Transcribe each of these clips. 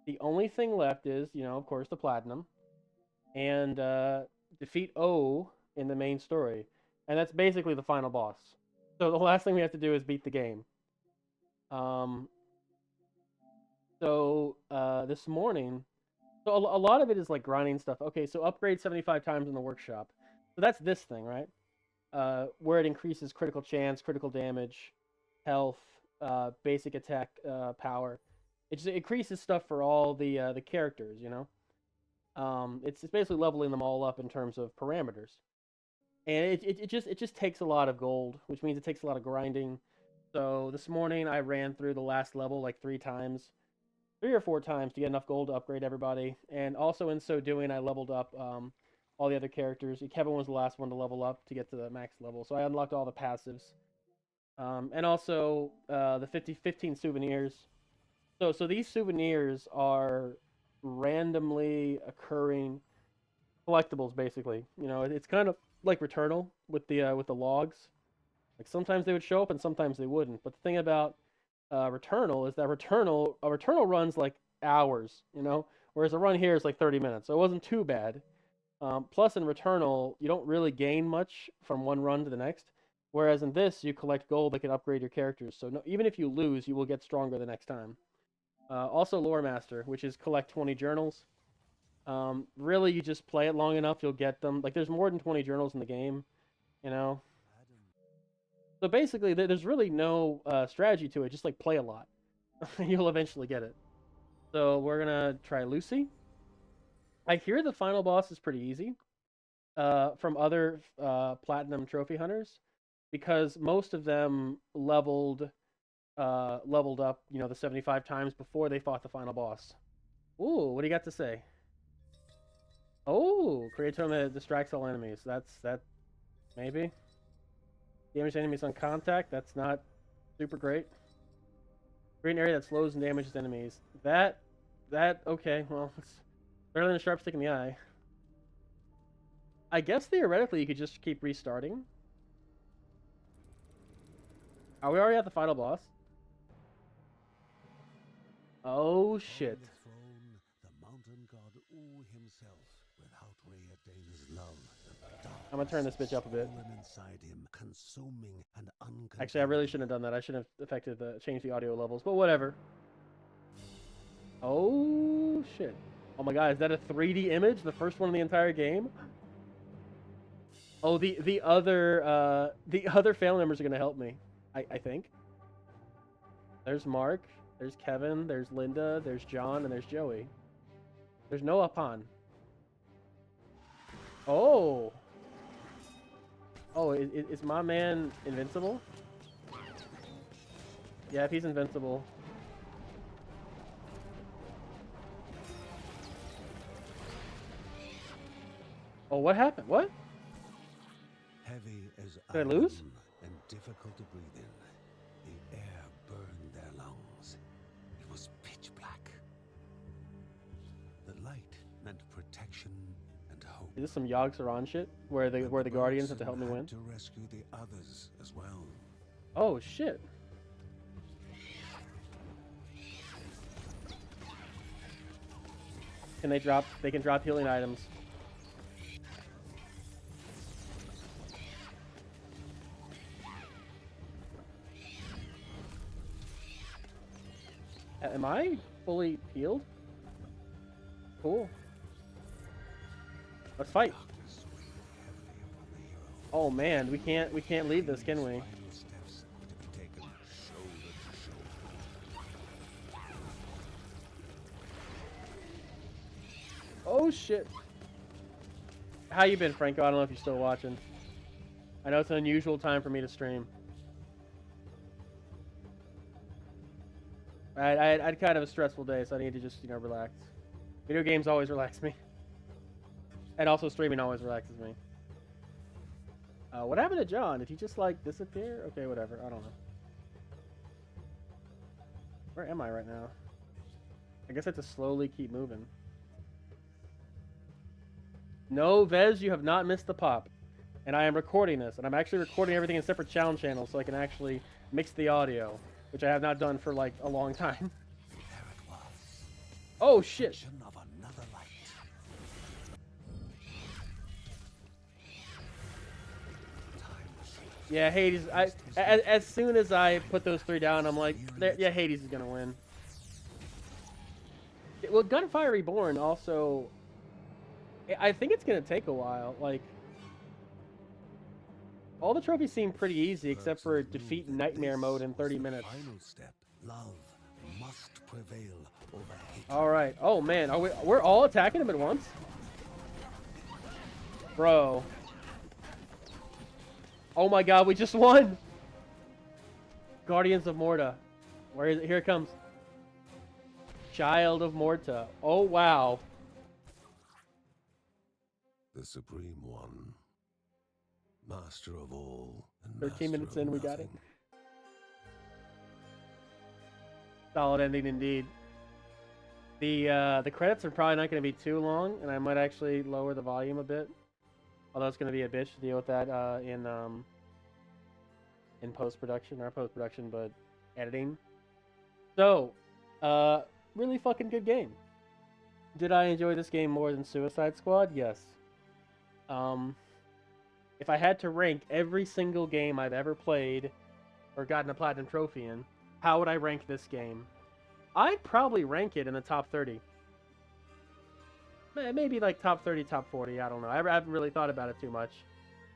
The only thing left is, of course, the platinum and defeat O in the main story, and that's basically the final boss. So the last thing we have to do is beat the game. Um, this morning, so a lot of it is like grinding stuff. Okay, so upgrade 75 times in the workshop. So that's this thing, right? Where it increases critical chance, critical damage, health, basic attack power. It just increases stuff for all the characters, it's basically leveling them all up in terms of parameters, and it just takes a lot of gold, which means it takes a lot of grinding. So this morning I ran through the last level like 3 times, 3 or 4 times to get enough gold to upgrade everybody, and also in so doing I leveled up all the other characters. Kevin was the last one to level up to get to the max level, so I unlocked all the passives, and also the 15 souvenirs. So these souvenirs are randomly occurring collectibles, basically. It's kind of like Returnal with the logs. Like sometimes they would show up and sometimes they wouldn't. But the thing about Returnal is that a Returnal runs like hours, whereas a run here is like 30 minutes. So it wasn't too bad. Plus, in Returnal, you don't really gain much from one run to the next. Whereas in this, you collect gold that can upgrade your characters. So no, even if you lose, you will get stronger the next time. Also, Lore Master, which is collect 20 journals. Really, you just play it long enough, you'll get them. Like, there's more than 20 journals in the game, you know? So basically, there's really no strategy to it. Just, like, play a lot. You'll eventually get it. So we're gonna try Lucy. I hear the final boss is pretty easy from other Platinum Trophy hunters, because most of them leveled up, the 75 times before they fought the final boss. Ooh, what do you got to say? Oh, create totem distracts all enemies. That maybe. Damage enemies on contact. That's not super great. Create an area that slows and damages enemies. That okay. Well, it's better than a sharp stick in the eye. I guess theoretically you could just keep restarting. Are we already at the final boss? Oh shit. I'm gonna turn this bitch up a bit. Actually, I really shouldn't have done that. I shouldn't have changed the audio levels, but whatever. Oh shit. Oh my god, is that a 3D image? The first one in the entire game? Oh, the other family members are gonna help me. I think. There's Mark, there's Kevin, there's Linda, there's John, and there's Joey. There's no Apan. Oh. Oh, is my man invincible? Yeah, if he's invincible. Oh, what happened? What? Heavy as Did I lose? And difficult to breathe in. The air burned their lungs. It was pitch black. The light meant protection and hope. Is this some Yogg Saron shit? Where the Guardians have to help me win? To rescue the others as well. Oh shit. They can drop healing items. Am I fully healed? Cool. Let's fight. Oh man, we can't leave this, can we? Oh shit. How you been, Franco? I don't know if you're still watching. I know it's an unusual time for me to stream. I had kind of a stressful day, so I need to just, relax. Video games always relax me. And also streaming always relaxes me. What happened to John? Did he just, disappear? Okay, whatever. I don't know. Where am I right now? I guess I have to slowly keep moving. No, Vez, you have not missed the pop. And I am recording this. And I'm actually recording everything in separate challenge channels so I can actually mix the audio. Which I have not done for, a long time. Oh, Oh shit! Reflection of another light. Time machine. Yeah, Hades. As soon as I put those 3 down, I'm like, yeah, Hades is gonna win. Well, Gunfire Reborn also, I think it's gonna take a while. Like, all the trophies seem pretty easy except for defeat Nightmare mode in 30 minutes. Final step. Love must prevail over hatred. All right. Oh man, we're all attacking him at once, bro. Oh my god, we just won! Guardians of Morta. Where is it? Here it comes. Child of Morta. Oh wow. The Supreme One. Master of all. And 13 minutes master of in, we got it. nothing. Solid ending indeed. The credits are probably not going to be too long, and I might actually lower the volume a bit. Although it's going to be a bitch to deal with that in post-production, not post-production, but editing. So, really fucking good game. Did I enjoy this game more than Suicide Squad? Yes. If I had to rank every single game I've ever played or gotten a platinum trophy in, how would I rank this game? I'd probably rank it in the top 30. Maybe like top 30, top 40, I don't know. I haven't really thought about it too much.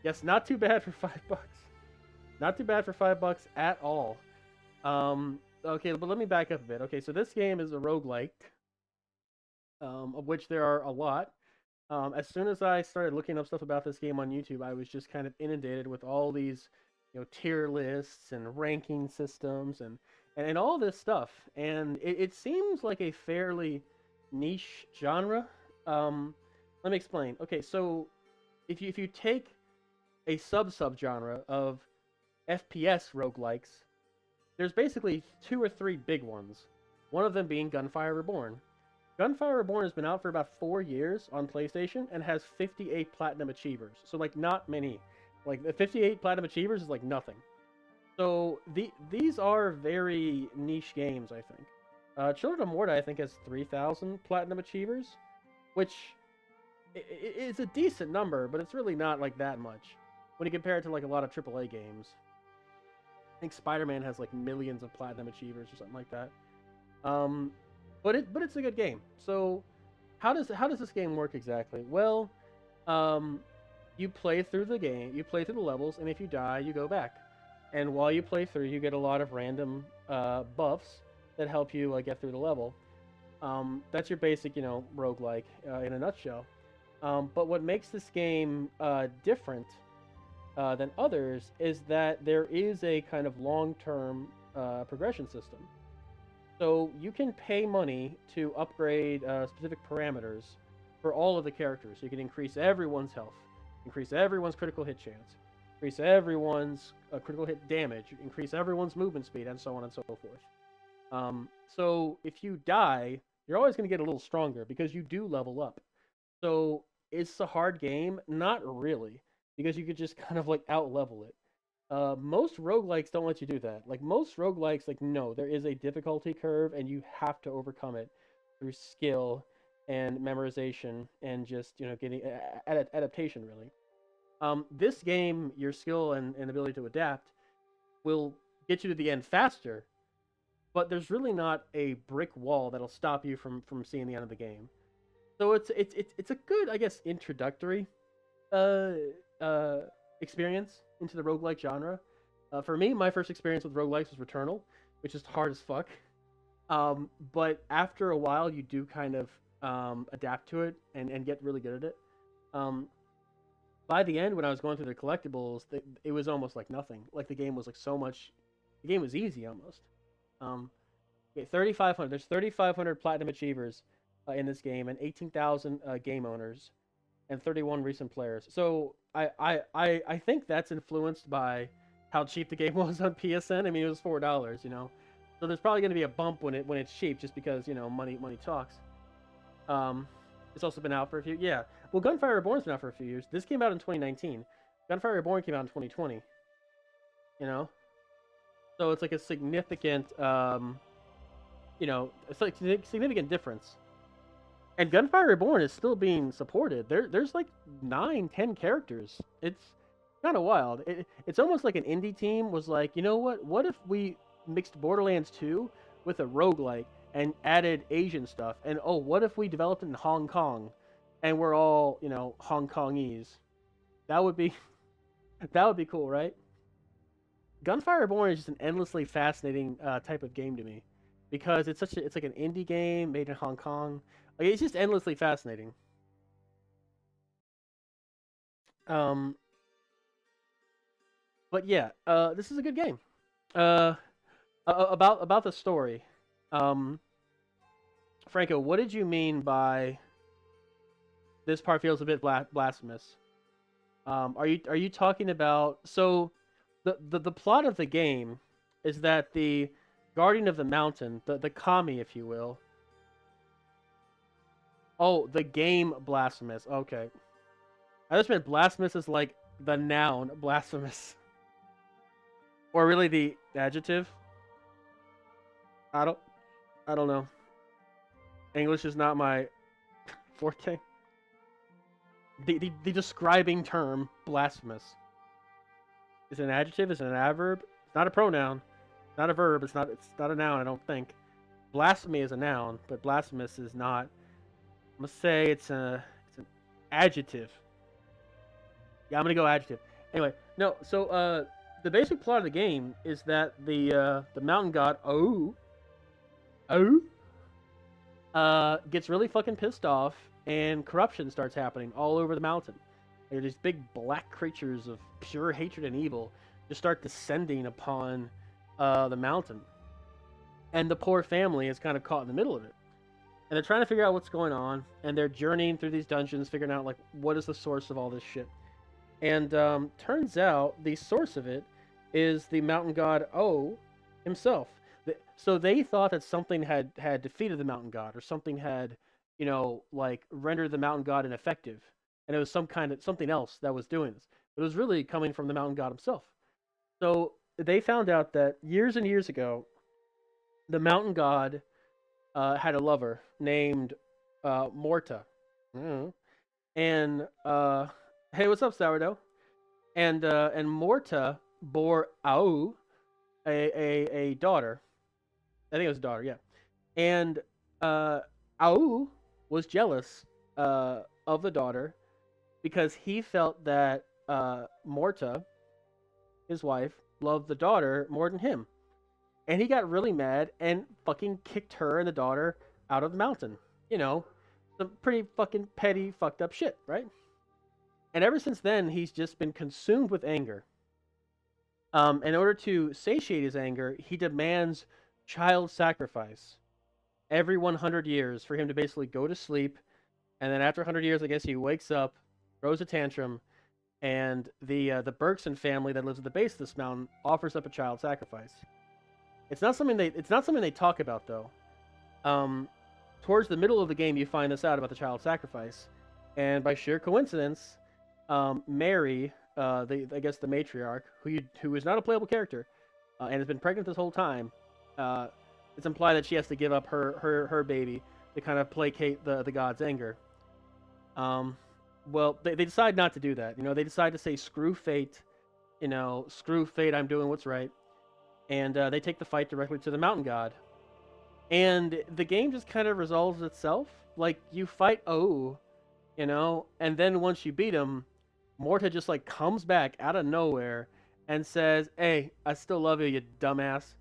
Yes, not too bad for $5. Not too bad for $5 at all. Okay, but let me back up a bit. Okay, so this game is a roguelike, of which there are a lot. As soon as I started looking up stuff about this game on YouTube, I was just kind of inundated with all these, tier lists and ranking systems and all this stuff. And it seems like a fairly niche genre. Let me explain. Okay, so if you take a sub-genre of FPS roguelikes, there's basically 2 or 3 big ones. One of them being Gunfire Reborn. Gunfire Reborn has been out for about 4 years on PlayStation and has 58 Platinum Achievers. So, like, not many. Like, the 58 Platinum Achievers is, like, nothing. So, these are very niche games, I think. Children of Morta, I think, has 3,000 Platinum Achievers, which is a decent number, but it's really not, like, that much when you compare it to, like, a lot of AAA games. I think Spider-Man has, like, millions of Platinum Achievers or something like that. But it's a good game. So how does this game work exactly? Well, you play through the game, you play through the levels, and if you die, you go back. And while you play through, you get a lot of random buffs that help you get through the level. That's your basic, roguelike in a nutshell. But what makes this game different than others is that there is a kind of long-term progression system. So you can pay money to upgrade specific parameters for all of the characters. You can increase everyone's health, increase everyone's critical hit chance, increase everyone's critical hit damage, increase everyone's movement speed, and so on and so forth. So if you die, you're always going to get a little stronger because you do level up. So it's a hard game? Not really, because you could just kind of out-level it. Most roguelikes don't let you do that. Like, most roguelikes, no, there is a difficulty curve, and you have to overcome it through skill and memorization and just, getting adaptation, really. This game, your skill and ability to adapt will get you to the end faster, but there's really not a brick wall that'll stop you from seeing the end of the game. So it's a good, I guess, introductory experience into the roguelike genre. For me, my first experience with roguelikes was Returnal, which is hard as fuck. But after a while, you do kind of adapt to it and get really good at it. By the end, when I was going through the collectibles, it was almost like nothing. Like, the game was so much... The game was easy, almost. Okay, 3,500. There's 3,500 Platinum Achievers in this game, and 18,000 game owners, and 31 recent players. So I think that's influenced by how cheap the game was on PSN. I mean, it was $4, So there's probably going to be a bump when it's cheap, just because money talks. It's also been out for a few. Yeah. Well, Gunfire Reborn's been out for a few years. This came out in 2019. Gunfire Reborn came out in 2020. So it's like a significant, it's like a significant difference And Gunfire Reborn is still being supported. There's like 9, 10 characters. It's kind of wild. It's almost like an indie team was like, you know what? What if we mixed Borderlands 2 with a roguelike and added Asian stuff? And oh, what if we developed it in Hong Kong and we're all, Hong Kongese? That would be that would be cool, right? Gunfire Reborn is just an endlessly fascinating type of game to me because it's like an indie game made in Hong Kong. Like, it's just endlessly fascinating. Um, but yeah, this is a good game. Uh, about the story, um, Franco, what did you mean by this part feels a bit blasphemous? Are you talking about the plot of the game is that the guardian of the mountain, the kami, if you will. Oh, the game blasphemous. Okay, I just meant blasphemous is like the noun blasphemous, or really the adjective. I don't I don't know. English is not my forte. The describing term blasphemous is it an adjective. Is it an adverb? It's not a pronoun. It's not a verb. It's not a noun. I don't think. Blasphemy is a noun, but blasphemous is not. I'm gonna say it's an adjective. Yeah, I'm gonna go adjective. Anyway, no. So the basic plot of the game is that the mountain god gets really fucking pissed off, and corruption starts happening all over the mountain. There are these big black creatures of pure hatred and evil just start descending upon the mountain, and the poor family is kind of caught in the middle of it. And they're trying to figure out what's going on, and they're journeying through these dungeons, figuring out like what is the source of all this shit. And turns out the source of it is the mountain god O himself. So they thought that something had defeated the mountain god, or something had, like rendered the mountain god ineffective, and it was something else that was doing this. But it was really coming from the mountain god himself. So they found out that years and years ago, the mountain god had a lover named Morta. Mm. And hey, what's up, sourdough? And Morta bore Au a daughter. I think it was a daughter, yeah. And Au was jealous of the daughter because he felt that Morta, his wife, loved the daughter more than him. And he got really mad and fucking kicked her and the daughter out of the mountain. Some pretty fucking petty, fucked up shit, right? And ever since then, he's just been consumed with anger. In order to satiate his anger, he demands child sacrifice every 100 years for him to basically go to sleep. And then after 100 years, I guess he wakes up, throws a tantrum, and the Bergson family that lives at the base of this mountain offers up a child sacrifice. It's not something they talk about though. Towards the middle of the game, you find this out about the child sacrifice, and by sheer coincidence, Mary, I guess the matriarch, who is not a playable character, and has been pregnant this whole time, it's implied that she has to give up her baby to kind of placate the god's anger. Well, they decide not to do that. They decide to say screw fate. Screw fate. I'm doing what's right, and they take the fight directly to the mountain god. And the game just kind of resolves itself. Like, you fight and then once you beat him, Morta just like comes back out of nowhere and says, "Hey, I still love you, you dumbass."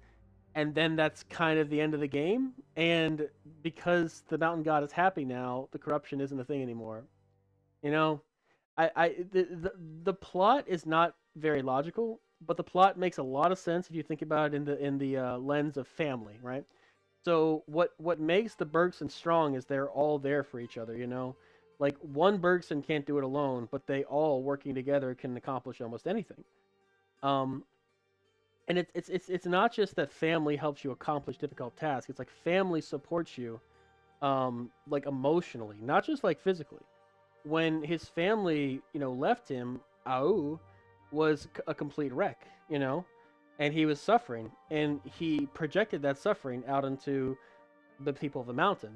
And then that's kind of the end of the game. And because the mountain god is happy now, the corruption isn't a thing anymore. You know, the plot is not very logical, but the plot makes a lot of sense if you think about it in the lens of family, right? So what makes the Bergson strong is they're all there for each other. Like one Bergson can't do it alone, but they all working together can accomplish almost anything. Um, and it's not just that family helps you accomplish difficult tasks. It's like family supports you, like emotionally, not just like physically. When his family, left him, Au was a complete wreck, and he was suffering, and he projected that suffering out into the people of the mountain.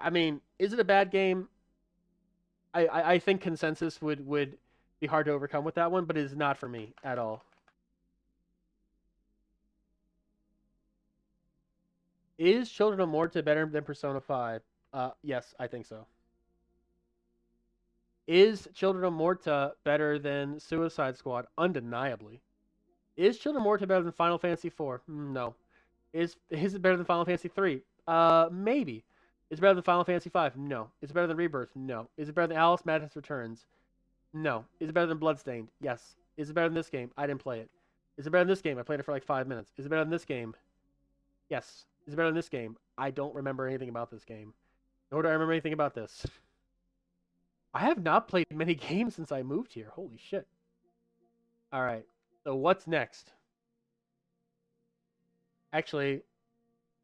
I mean, is it a bad game? I think consensus would be hard to overcome with that one, but it is not for me at all. Is Children of Morta better than Persona 5? Yes, I think so. Is Children of Morta better than Suicide Squad? Undeniably. Is Children of Morta better than Final Fantasy 4? No. Is it better than Final Fantasy 3? Maybe. Is it better than Final Fantasy 5? No. Is it better than Rebirth? No. Is it better than Alice Madness Returns? No. Is it better than Bloodstained? Yes. Is it better than this game? I didn't play it. Is it better than this game? I played it for like 5 minutes. Is it better than this game? Yes. Is it better than this game? I don't remember anything about this game. Nor do I remember anything about this. I have not played many games since I moved here. Holy shit. Alright. So what's next? Actually,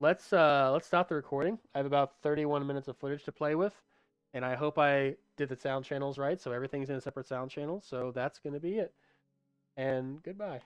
let's stop the recording. I have about 31 minutes of footage to play with, and I hope I did the sound channels right, so everything's in a separate sound channel. So that's gonna be it. And goodbye.